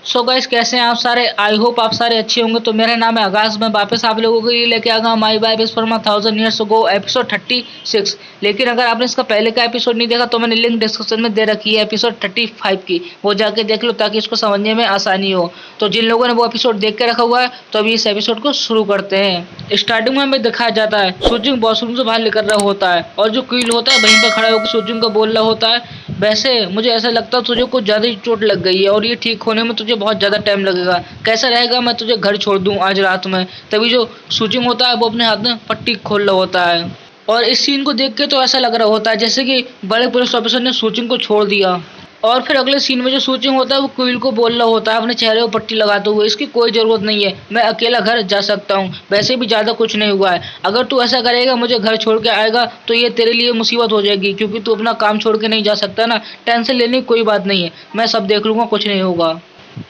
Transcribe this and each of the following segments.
So guys, कैसे हैं आप सारे? आई होप आप सारे अच्छे होंगे। तो मेरा नाम है आकाश। मैं वापस आप लोगों के लिए लेके आ गया माई बाय विश्वकर्मा 1000 years ago एपिसोड 36। लेकिन अगर आपने इसका पहले का एपिसोड नहीं देखा तो मैंने लिंक डिस्क्रिप्शन में दे रखी है एपिसोड 35 की, वो जाके देख लो ताकि इसको समझने में आसानी हो। तो जिन लोगों ने वो एपिसोड देख के रखा हुआ है तो अभी इस एपिसोड को शुरू करते हैं। स्टार्टिंग में हमें दिखाया जाता है सूजिंग वॉशरूम से बाहर निकल रहा होता है और जो क्विल होता है वहीं पर खड़ा होकर सूजिंग को बोल रहा होता है, वैसे मुझे ऐसा लगता है तुझे कुछ ज्यादा ही चोट लग गई है और ये ठीक होने में तुझे बहुत ज्यादा टाइम लगेगा। कैसा रहेगा मैं तुझे घर छोड़ दूं आज रात में? तभी जो सूजिंग होता है वो अपने हाथ में पट्टी खोल रहा होता है और इस सीन को देख के तो ऐसा लग रहा होता है जैसे कि बड़े पुलिस ऑफिसर ने सूजिंग को छोड़ दिया। और फिर अगले सीन में जो सूचिंग होता है वो क्विल को बोल रहा होता है अपने चेहरे को पट्टी लगाते हुए, इसकी कोई जरूरत नहीं है, मैं अकेला घर जा सकता हूँ, वैसे भी ज्यादा कुछ नहीं हुआ है। अगर तू ऐसा करेगा मुझे घर छोड़ के आएगा तो ये तेरे लिए मुसीबत हो जाएगी क्योंकि तू अपना काम छोड़ के नहीं जा सकता ना। टेंशन लेने की कोई बात नहीं है, मैं सब देख लूंगा, कुछ नहीं होगा।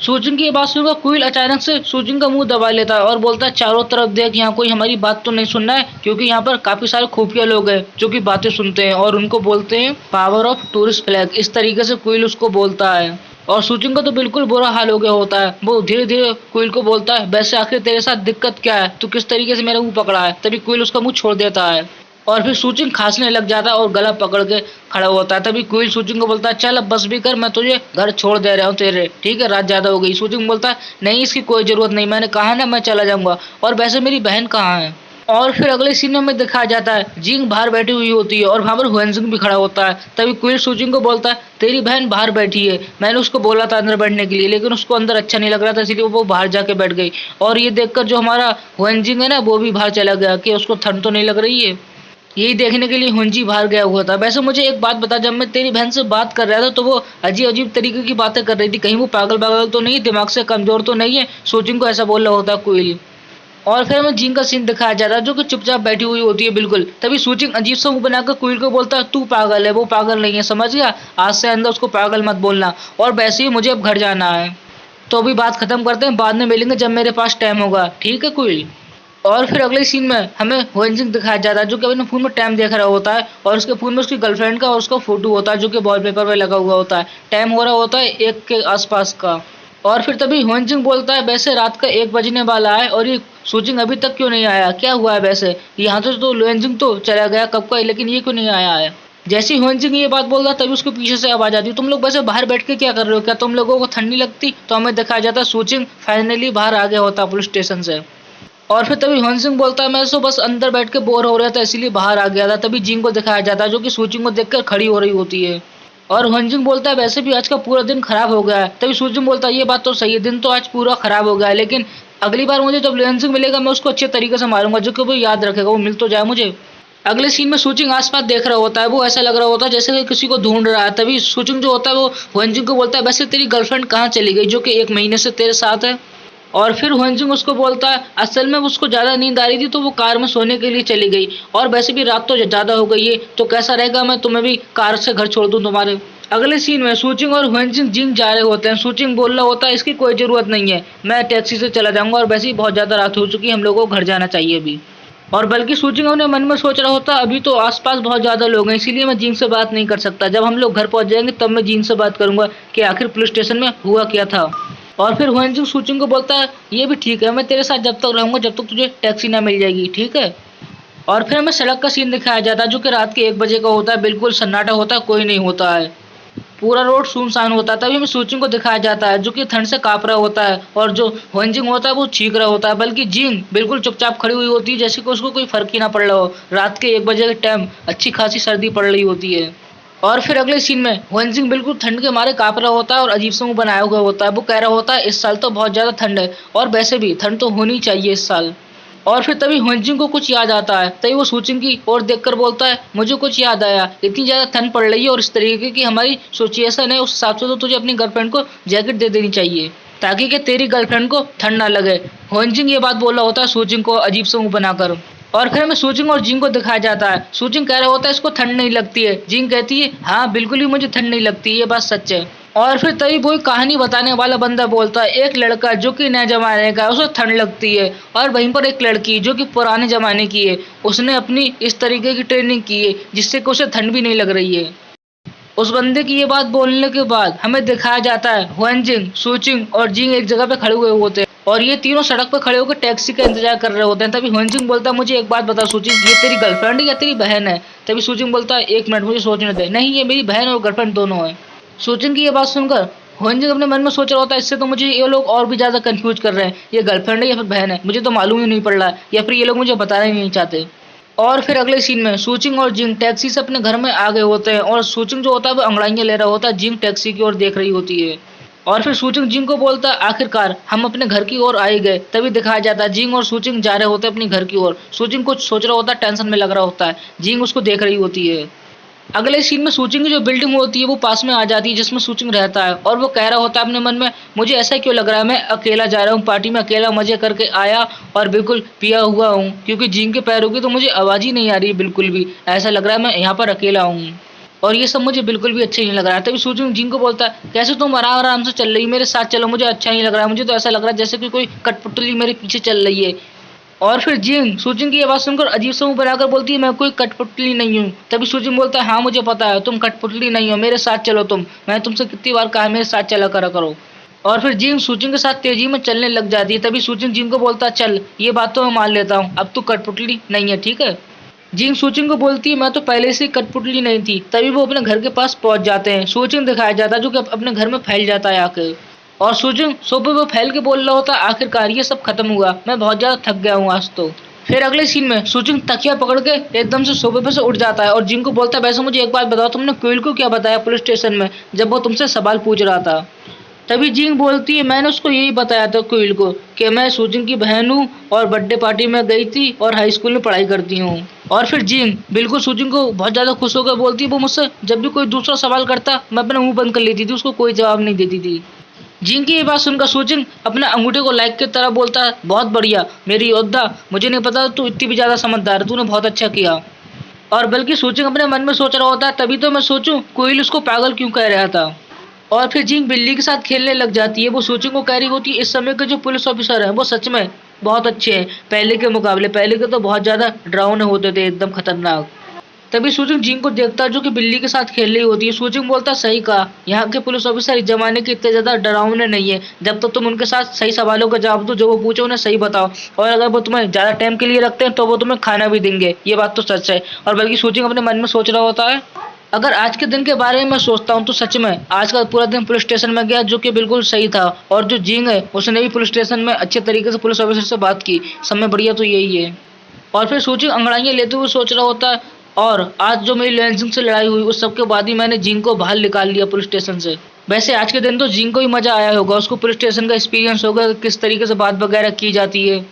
सूजिंग की ये बात सुनकर क्विल अचानक से सूजिंग का मुंह दबा लेता है और बोलता है चारों तरफ देख, यहाँ कोई हमारी बात तो नहीं सुन रहा है क्योंकि यहाँ पर काफी सारे खुफिया लोग हैं जो कि बातें सुनते हैं और उनको बोलते हैं पावर ऑफ टूरिस्ट फ्लैग। इस तरीके से क्विल उसको बोलता है और सूजिंग का तो बिल्कुल बुरा हाल हो गया होता है। वो धीरे धीरे क्विल को बोलता है वैसे आखिर तेरे साथ दिक्कत क्या है, तू किस तरीके से मेरा मुंह पकड़ा है? तभी क्विल उसका मुंह छोड़ देता है और फिर सूचिंग खांसने लग जाता है और गला पकड़ के खड़ा होता है। तभी क्विल सूचिंग को बोलता है चल अब बस भी कर, मैं तुझे घर छोड़ दे रहा हूँ तेरे, ठीक है, रात ज्यादा हो गई। सूचिंग बोलता है नहीं इसकी कोई जरूरत नहीं, मैंने कहा ना मैं चला जाऊंगा, और वैसे मेरी बहन कहाँ है? और फिर अगले सीन में दिखाया जाता है जिंग बाहर बैठी हुई होती है और वहां पर हुएनजिंग भी खड़ा होता है। तभी क्विल सूचिंग को बोलता है तेरी बहन बाहर बैठी है, मैंने उसको बोला था अंदर बैठने के लिए लेकिन उसको अंदर अच्छा नहीं लग रहा था इसलिए वो बाहर जाके बैठ गई। और ये देखकर जो हमारा हुएनजिंग है ना वो भी बाहर चला गया कि उसको ठंड तो नहीं लग रही है। यही देखने के लिए हुंजी बाहर गया हुआ था। वैसे मुझे एक बात बता, जब मैं तेरी बहन से बात कर रहा था तो वो अजीब अजीब तरीके की बातें कर रही थी, कहीं वो पागल पागल तो नहीं, दिमाग से कमजोर तो नहीं है? सोचिंग को ऐसा बोल रहा होता क्विल। और फिर हमें जिंग का सीन दिखाया जाता है जो कि चुपचाप बैठी हुई होती है बिल्कुल। तभी सूचिंग अजीब सा मुंह बनाकर क्विल को बोलता है तू पागल है, वो पागल नहीं है, समझ गया? आज से अंदर उसको पागल मत बोलना, और वैसे ही मुझे अब घर जाना है। तो अभी बात खत्म करते हैं, बाद में मिलेंगे जब मेरे पास टाइम होगा, ठीक है क्विल? और फिर अगले सीन में हमें हुएनजिंग दिखाया जाता है जो कि अपने फोन में टाइम देख रहा होता है और उसके फोन में उसकी गर्लफ्रेंड का और उसका फोटो होता है जो कि वॉलपेपर पे लगा हुआ होता है। टाइम हो रहा होता है 1 के आसपास का। और फिर तभी हुएनजिंग बोलता है वैसे रात का 1 बजने वाला है और ये सूचिंग अभी तक क्यों नहीं आया, क्या हुआ है? वैसे यहाँ तो हुएनजिंग तो चला गया कब का, लेकिन ये क्यों नहीं आया है? जैसे ही हुएनजिंग ये बात बोल रहा तभी उसके पीछे से आवाज आती है तुम लोग वैसे बाहर बैठ के क्या कर रहे हो, क्या तुम लोगों को ठंड नहीं लगती? तो हमें दिखाया जाता है सूचिंग फाइनली बाहर आ गया होता पुलिस स्टेशन से। और फिर तभी हुएनजिंग बोलता है मैं तो बस अंदर बैठ के बोर हो रहा था इसीलिए बाहर आ गया था। तभी जिंग को दिखाया जाता है जो कि सूचिंग को देखकर खड़ी हो रही होती है और हुएनजिंग बोलता है वैसे भी आज का पूरा दिन खराब हो गया है। तभी सूचिंग बोलता है ये बात तो सही है, दिन तो आज पूरा खराब हो गया है, लेकिन अगली बार मुझे जब हुएनजिंग मिलेगा मैं उसको अच्छे तरीके से मारूंगा जो कि वो याद रखेगा, वो मिल तो जाए मुझे। अगले सीन में सूचिंग आसपास देख रहा होता है, वो ऐसा लग रहा होता है जैसे कि किसी को ढूंढ रहा है। तभी सूचिंग जो होता है वो हुएनजिंग को बोलता है वैसे तेरी गर्लफ्रेंड कहाँ चली गई जो कि 1 महीने से तेरे साथ है? और फिर हुएनजिंग उसको बोलता है असल में उसको ज्यादा नींद आ रही थी तो वो कार में सोने के लिए चली गई, और वैसे भी रात तो ज्यादा हो गई है तो कैसा रहेगा मैं तुम्हें भी कार से घर छोड़ दूं तुम्हारे? अगले सीन में सूचिंग और हुएनजिंग जिंग जा रहे होते हैं। सूचिंग बोल रहा होता है इसकी कोई जरूरत नहीं है, मैं टैक्सी से चला जाऊंगा और वैसे ही बहुत ज्यादा रात हो चुकी है, हम लोगों को घर जाना चाहिए अभी। और बल्कि सूचिंग अपने मन में सोच रहा होता अभी तो आसपास बहुत ज्यादा लोग हैं इसीलिए मैं जिंग से बात नहीं कर सकता, जब हम लोग घर पहुंच जाएंगे तब मैं जिंग से बात करूंगा कि आखिर पुलिस स्टेशन में हुआ क्या था। और फिर हुएनजिंग सूचिंग को बोलता है ये भी ठीक है, मैं तेरे साथ जब तक रहूंगा जब तक तुझे टैक्सी ना मिल जाएगी, ठीक है? और फिर हमें सड़क का सीन दिखाया जाता है जो कि रात के 1 बजे का होता है, बिल्कुल सन्नाटा होता है, कोई नहीं होता है, पूरा रोड सुनसान होता है। तभी हमें सूचिंग को दिखाया जाता है जो कि ठंड से कांप रहा होता है और जो हुएनजिंग होता है वो चीख रहा होता है, बल्कि जिंग बिल्कुल चुपचाप खड़ी हुई होती है जैसे कि उसको कोई फर्क ही ना पड़ रहा हो। रात के 1 बजे के टाइम अच्छी खासी सर्दी पड़ रही होती है। और फिर अगले सीन में हुएनजिंग बिल्कुल ठंड के मारे कांप रहा होता है और अजीब सा मुंह बनाया हुआ होता है। वो कह रहा होता है इस साल तो बहुत ज्यादा ठंड है और वैसे भी ठंड तो होनी चाहिए इस साल। और फिर तभी हुएनजिंग को कुछ याद आता है, तभी वो सूचिंग की ओर देखकर बोलता है मुझे कुछ याद आया, इतनी ज्यादा ठंड पड़ रही है और इस तरीके की हमारी सिचुएशन है उस हिसाब से तो तुझे अपनी गर्लफ्रेंड को जैकेट दे देनी चाहिए ताकि कि तेरी गर्लफ्रेंड को ठंड ना लगे। हुएनजिंग ये बात बोल रहा होता है सूचिंग को अजीब से मुंह बनाकर। और फिर हमें सूचिंग और जिंग को दिखाया जाता है। सूचिंग कह रहा होता है इसको ठंड नहीं लगती है, जिंग कहती है हाँ बिल्कुल ही मुझे ठंड नहीं लगती, ये बात सच है। और फिर तभी वही कहानी बताने वाला बंदा बोलता है एक लड़का जो कि नए जमाने का उसे ठंड लगती है, और वहीं पर एक लड़की जो कि पुराने जमाने की है, उसने अपनी इस तरीके की ट्रेनिंग की है जिससे कि उसे ठंड भी नहीं लग रही है। उस बंदे की ये बात बोलने के बाद हमें दिखाया जाता है हुएनजिंग, सूचिंग और जिंग एक जगह पे खड़े हुए होते हैं और ये तीनों सड़क पर खड़े होकर टैक्सी का इंतजार कर रहे होते हैं। तभी हुएनजिंग बोलता है मुझे एक बात बता सूचिंग, ये तेरी गर्लफ्रेंड है या तेरी बहन है? तभी सूचिंग बोलता है एक मिनट मुझे सोचने दे, नहीं ये मेरी बहन और गर्लफ्रेंड दोनों है। सूचिंग की ये बात सुनकर हुएनजिंग अपने मन में सोच रहा होता है इससे तो मुझे ये लोग और भी ज्यादा कंफ्यूज कर रहे हैं, ये गर्लफ्रेंड है या फिर बहन है, मुझे तो मालूम ही नहीं पड़ रहा है या फिर ये लोग मुझे बताना ही नहीं चाहते। और फिर अगले सीन में सूचिंग और जिंग टैक्सी से अपने घर में आ गए होते हैं और सूचिंग जो होता है वो अंगड़ाइयां ले रहा होता है, जिंग टैक्सी की ओर देख रही होती है। और फिर सूचिंग जिंग को बोलता है आखिरकार हम अपने घर की ओर आए गए। तभी दिखाया जाता है जिंग और सूचिंग जा रहे होते हैं अपने घर की ओर। सूचिंग कुछ सोच रहा होता है, टेंशन में लग रहा होता है, जिंग उसको देख रही होती है। अगले सीन में सूचिंग की जो बिल्डिंग होती है वो पास में आ जाती है जिसमें सूचिंग रहता है और वो कह रहा होता है अपने मन में मुझे ऐसा क्यों लग रहा है मैं अकेला जा रहा हूँ पार्टी में, अकेला मजे करके आया और बिल्कुल पिया हुआ हूँ, क्योंकि जिंग के पैरों की तो मुझे आवाज ही नहीं आ रही है बिल्कुल भी, ऐसा लग रहा है मैं यहाँ पर अकेला हूँ और ये सब मुझे बिल्कुल भी अच्छा नहीं लग रहा है। तभी सूचिंग जिंग को बोलता है कैसे तुम आराम आराम से चल रही मेरे साथ चलो, मुझे अच्छा नहीं लग रहा है, मुझे तो ऐसा लग रहा है जैसे कि कोई कठपुतली मेरे पीछे चल रही है। और फिर जिंग सूचिंग की आवाज सुनकर अजीब सा मुंह बनाकर बोलती है मैं कोई कठपुतली नहीं हूँ। तभी सूचिंग बोलता है हाँ मुझे पता है तुम कठपुतली नहीं हो, मेरे साथ चलो तुम, मैं तुमसे कितनी बार कहा मेरे साथ चला करा करो। और फिर जिंग सूचिंग के साथ तेजी में चलने लग जाती है। तभी सूचिंग जिंग को बोलता है चल ये बात तो मैं मान लेता हूँ, अब तू कठपुतली नहीं है ठीक है। जिंग सूचिंग को बोलती है मैं तो पहले से ही कठपुतली नहीं थी। तभी वो अपने घर के पास पहुंच जाते हैं। सूचिंग दिखाया जाता है जो कि अपने घर में फैल जाता है आके और सूचिंग सोफे पे फैल के बोल रहा होता है आखिरकार ये सब खत्म हुआ, मैं बहुत ज्यादा थक गया हूँ आज तो। फिर अगले सीन में सूचिंग तकिया पकड़ के एकदम से सोफे पे से उठ जाता है और जिंग को बोलता है वैसे मुझे एक बात बताओ तुमने क्विल को क्या बताया पुलिस स्टेशन में जब वो तुमसे सवाल पूछ रहा था? तभी जिंग बोलती है मैंने उसको यही बताया था क्विल को कि मैं सूचिंग की बहन हूँ और बर्थडे पार्टी में गई थी और हाई स्कूल में पढ़ाई करती हूँ। और फिर जिंग बिल्कुल सूचिंग को बहुत ज्यादा खुश होकर बोलती है वो मुझसे जब भी कोई दूसरा सवाल करता मैं अपना मुंह बंद कर लेती थी, उसको कोई जवाब नहीं देती थी। जिंग की ये बात सुनकर सूचिंग अपने अंगूठे को लाइक की तरह बोलता है बहुत बढ़िया मेरी योद्धा, मुझे नहीं पता तू इतनी भी ज्यादा समझदार है, तूने बहुत अच्छा किया। और बल्कि सूचिंग अपने मन में सोच रहा होता है तभी तो मैं सोचूं कोयल उसको पागल क्यों कह रहा था। और फिर जिंग बिल्ली के साथ खेलने लग जाती है। वो सूचिंग को कह रही होती है इस समय के जो पुलिस ऑफिसर है वो सच में बहुत अच्छे हैं पहले के मुकाबले, पहले के तो बहुत ज्यादा डरावने होते थे एकदम खतरनाक। तभी सूचिंग जिंग को देखता है जो कि बिल्ली के साथ खेल रही होती है। सूचिंग बोलता है सही कहा, यहाँ के पुलिस ऑफिसर इस जमाने के इतने ज्यादा डरावने नहीं है, जब तक तुम उनके साथ सही सवालों का जवाब दो जो वो पूछे उन्हें सही बताओ और अगर वो तुम्हें ज्यादा टाइम के लिए रखते हैं तो वो तुम्हें खाना भी देंगे, ये बात तो सच है। और बल्कि सूचिंग अपने मन में सोच रहा होता है अगर आज के दिन के बारे में मैं सोचता हूँ तो सच में आज का पूरा दिन पुलिस स्टेशन में गया जो कि बिल्कुल सही था और जो जिंग है उसने भी पुलिस स्टेशन में अच्छे तरीके से पुलिस ऑफिसर से बात की, सब में बढ़िया तो यही है। और फिर सूचिंग अंगड़ाइयां लेते हुए सोच रहा होता है और आज जो मेरी लेंजिंग से लड़ाई हुई उस सब के बाद ही मैंने जिंग को बाहर निकाल लिया पुलिस स्टेशन से। वैसे आज के दिन तो जिंग को ही मजा आया होगा, उसको पुलिस स्टेशन का एक्सपीरियंस होगा किस तरीके से बात वगैरह की जाती है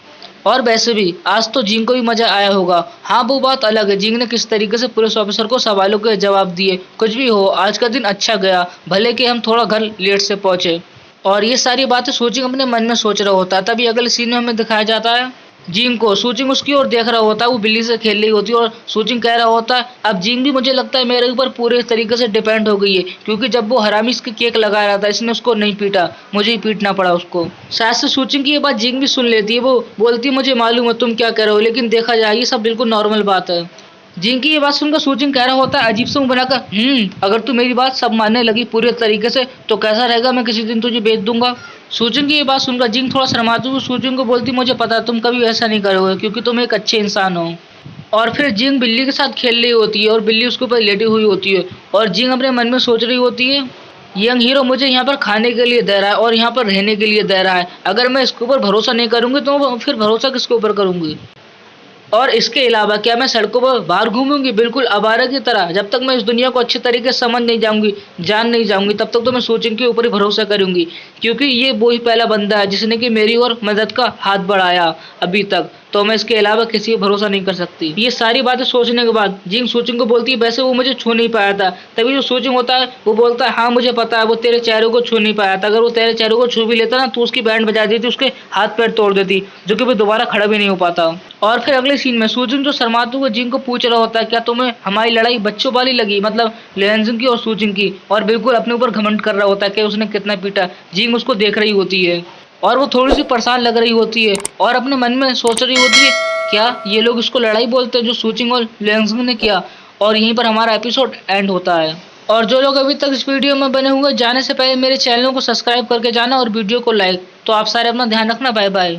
और वैसे भी आज तो जिंग को भी मजा आया होगा। हाँ वो बात अलग है जिंग ने किस तरीके से पुलिस ऑफिसर को सवालों के जवाब दिए, कुछ भी हो आज का दिन अच्छा गया, भले कि हम थोड़ा घर लेट से पहुंचे। और ये सारी बातें सूचिंग अपने मन में सोच रहा होता है। तभी अगले सीन में हमें दिखाया जाता है जिंग को, सूचिंग उसकी ओर देख रहा होता है, वो बिल्ली से खेल रही होती है और सूचिंग कह रहा होता है अब जिंग भी मुझे लगता है मेरे ऊपर पूरे तरीके से डिपेंड हो गई है क्योंकि जब वो हरामी इसके केक लगा रहा था इसने उसको नहीं पीटा, मुझे ही पीटना पड़ा उसको। शायद से सूचिंग की ये बात जिंग भी सुन लेती है, वो बोलती है मुझे मालूम है तुम क्या कह रहे हो लेकिन देखा जाए ये सब बिल्कुल नॉर्मल बात है। जिंग की ये बात सुनकर सूचिंग कह रहा होता है अजीब से मुंह बनाकर अगर तू मेरी बात सब मानने लगी पूरे तरीके से तो कैसा रहेगा, मैं किसी दिन तुझे बेच दूंगा। सूचिंग की ये बात सुनकर जिंग थोड़ा शर्माती हुई सूचिंग को बोलती मुझे पता है तुम कभी ऐसा नहीं करोगे क्योंकि तुम एक अच्छे इंसान हो। और फिर जिंग बिल्ली के साथ खेल रही होती है और बिल्ली उसके ऊपर लेटी हुई होती है और जिंग अपने मन में सोच रही होती है यंग हीरो मुझे यहाँ पर खाने के लिए दे रहा है और यहाँ पर रहने के लिए दे रहा है, अगर मैं इसके ऊपर भरोसा नहीं करूंगी तो फिर भरोसा किसके ऊपर करूंगी। और इसके अलावा क्या मैं सड़कों पर बाहर घूमूंगी बिल्कुल आवारा की तरह, जब तक मैं इस दुनिया को अच्छे तरीके से समझ नहीं जाऊंगी जान नहीं जाऊंगी तब तक तो मैं सूचिंग के ऊपर ही भरोसा करूंगी क्योंकि ये वो ही पहला बंदा है जिसने कि मेरी और मदद का हाथ बढ़ाया अभी तक, तो मैं इसके अलावा किसी पर भरोसा नहीं कर सकती। ये सारी बातें सोचने के बाद जिंग सूचिंग को बोलती है वैसे वो मुझे छू नहीं पाया था। तभी जो सूचिंग होता है वो बोलता है हाँ मुझे पता है वो तेरे चेहरे को छू नहीं पाया था, अगर वो तेरे चेहरे को छू भी लेता ना तो उसकी बैंड बजा देती, उसके हाथ पैर तोड़ देती जो कि वो दोबारा खड़ा भी नहीं हो पाता। और फिर अगले सीन में सूचिंग जो शर्माते हुए जिंग को पूछ रहा होता है क्या तुम्हें हमारी लड़ाई बच्चों वाली लगी, मतलब लेंजिंग की और सूचिंग की, और बिल्कुल अपने ऊपर घमंड कर रहा होता है कि उसने कितना पीटा। जिंग उसको देख रही होती है और वो थोड़ी सी परेशान लग रही होती है और अपने मन में सोच रही होती है क्या ये लोग इसको लड़ाई बोलते हैं जो सूचिंग और लेंजिंग ने किया। और यहीं पर हमारा एपिसोड एंड होता है। और जो लोग अभी तक इस वीडियो में बने हुए जाने से पहले मेरे चैनल को सब्सक्राइब करके जाना और वीडियो को लाइक। तो आप सारे अपना ध्यान रखना। Bye bye.